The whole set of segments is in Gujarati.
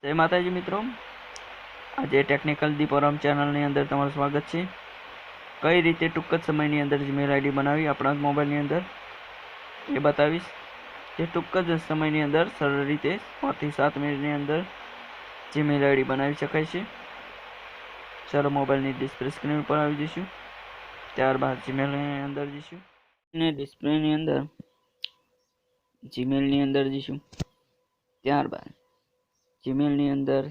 જય માતાજી મિત્રો, આજે ટેકનિકલ દીપોરામ ચેનલની અંદર તમારું સ્વાગત છે. કઈ રીતે ટૂંક જ સમયની અંદર જીમેલ આઈડી બનાવી આપણા મોબાઈલની અંદર એ બતાવીશ. જે ટૂંક જ સમયની અંદર સરળ રીતે 6 થી 7 મિનિટની અંદર જીમેલ આઈડી બનાવી શકાય છે. ચાલો મોબાઈલની ડિસ્પ્લે સ્ક્રીન ઉપર આવી જઈશું. ત્યારબાદ જીમેલની અંદર જઈશું અને ડિસ્પ્લેની અંદર જીમેલની અંદર જઈશું. ત્યારબાદ જીમેલની અંદર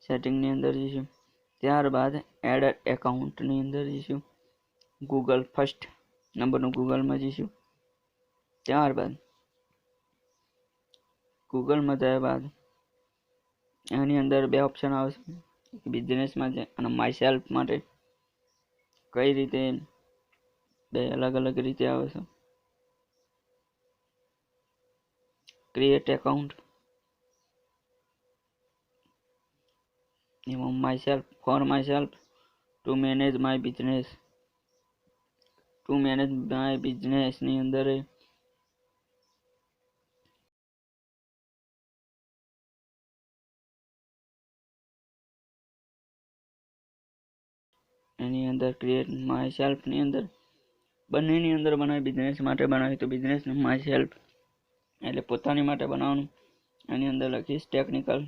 સેટિંગની અંદર જઈશું. ત્યારબાદ એડ એકાઉન્ટની અંદર જઈશું. ગૂગલ ફર્સ્ટ નંબરનું ગૂગલમાં જઈશું. ત્યારબાદ ગૂગલમાં ગયા બાદ એની અંદર બે ઓપ્શન આવશે, બિઝનેસ માટે અને માય સેલ્ફ માટે. કઈ રીતે બે અલગ અલગ રીતે આવે છે. ક્રિએટ એકાઉન્ટ, એમાં myself, for myself, to manage my બિઝનેસની અંદર એની અંદર ક્રિએટ માય સેલ્ફની અંદર બંનેની અંદર બનાવી. બિઝનેસ માટે બનાવી તો બિઝનેસ, માય સેલ્ફ એટલે પોતાની માટે બનાવવાનું. એની અંદર લખીશ ટેકનિકલ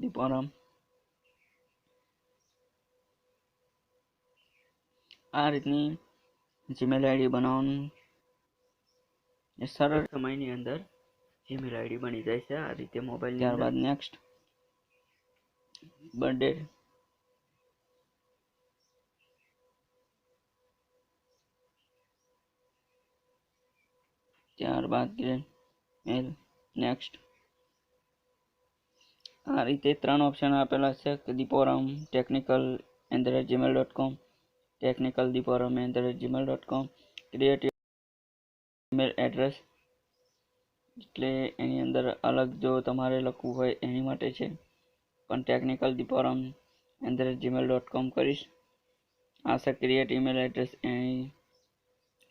દીપોરામ. આ રીતની જીમેલ આઈડી બનાવવાનું સરળ સમયની અંદર જીમેલ આઈડી બની જાય છે આ રીતે મોબાઈલ. ત્યારબાદ નેક્સ્ટ બર્થડે, ત્યારબાદ મેલ, નેક્સ્ટ. આ રીતે 3 ઓપ્શન આપેલા છે કે Deeporam technical @gmail.com, technical Deeporam @gmail.com. Create email address એટલે એની અંદર અલગ જો તમારે લખવું હોય એની માટે છે, પણ ટેકનિકલ દીપોરામ @gmail.com કરીશ. આ છે ક્રિએટ ઈમેલ એડ્રેસ,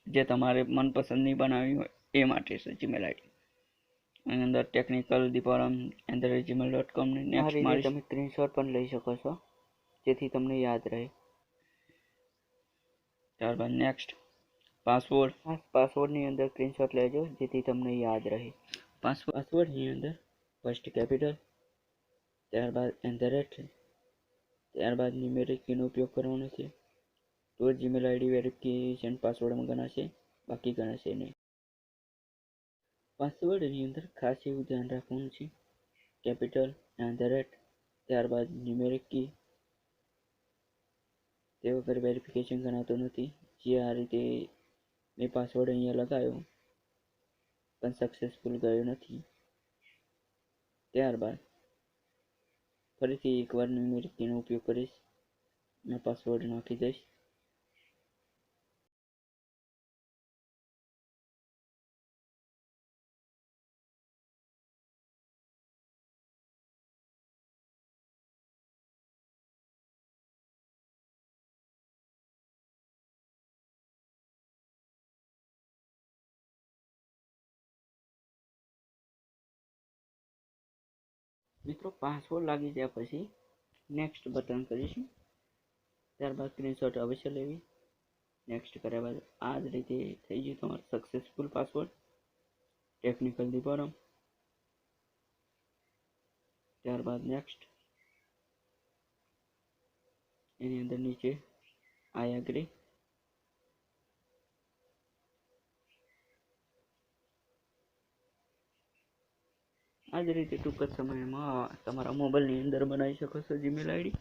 જે તમારે મનપસંદની બનાવી હોય એ માટે છે જીમેલ આઈડી. એની અંદર ટેકનિકલ દીપોરામ @gmail.com ને નેક્સ્ટ મારી. તમે સ્ક્રીનશોટ પણ લઈ શકો છો જેથી તમને યાદ રહે. ત્યારબાદ નેક્સ્ટ પાસવર્ડની અંદર સ્ક્રીનશોટ લેજો જેથી તમને યાદ રહે. પાસવર્ડની અંદર ફર્સ્ટ કેપિટલ, ત્યારબાદ ત્યારબાદ ન્યુમેરિક કીનો ઉપયોગ કરવાનો છે. તો જીમેલ આઈડી વેરિફિકેશન પાસવર્ડમાં ગણાશે, બાકી ગણાશે નહીં. પાસવર્ડની અંદર ખાસ એવું ધ્યાન રાખવાનું છે, કેપિટલ, ત્યારબાદ ન્યુમેરિક કી. તે વગર વેરિફિકેશન ગણાતો નથી. જે આ રીતે મેં પાસવર્ડ અહીંયા લગાવ્યો પણ સક્સેસફુલ ગયો નથી. ત્યારબાદ ફરીથી એકવાર ન્યુમેરિક કીનો ઉપયોગ કરીશ અને પાસવર્ડ નાખી દઈશ. મિત્રો પાસવર્ડ લાગી ગયા પછી નેક્સ્ટ બટન કરીશું. ત્યારબાદ સ્ક્રીનશોટ અવશ્ય લેવી. નેક્સ્ટ કર્યા બાદ આ જ રીતે થઈ ગયું તમારું સક્સેસફુલ પાસવર્ડ ટેકનિકલ દીપોરામ. ત્યારબાદ નેક્સ્ટ, એની અંદર નીચે આઈ એગ્રી. આ જ રીતે ટૂંક જ સમયમાં તમારા મોબાઈલની અંદર બનાવી શકો છો જીમેલ આઈડી.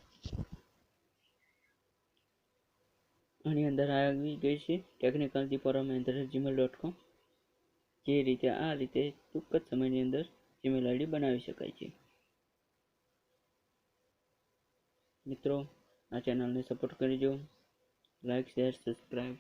આની અંદર આવી ગઈ છે ટેકનિકલ દીપોરામ @gmail.com. જે રીતે આ રીતે ટૂંક જ સમયની અંદર જીમેલ આઈડી બનાવી શકાય છે. મિત્રો આ ચેનલને સપોર્ટ કરજો, લાઈક, શેર, સબસ્ક્રાઈબ.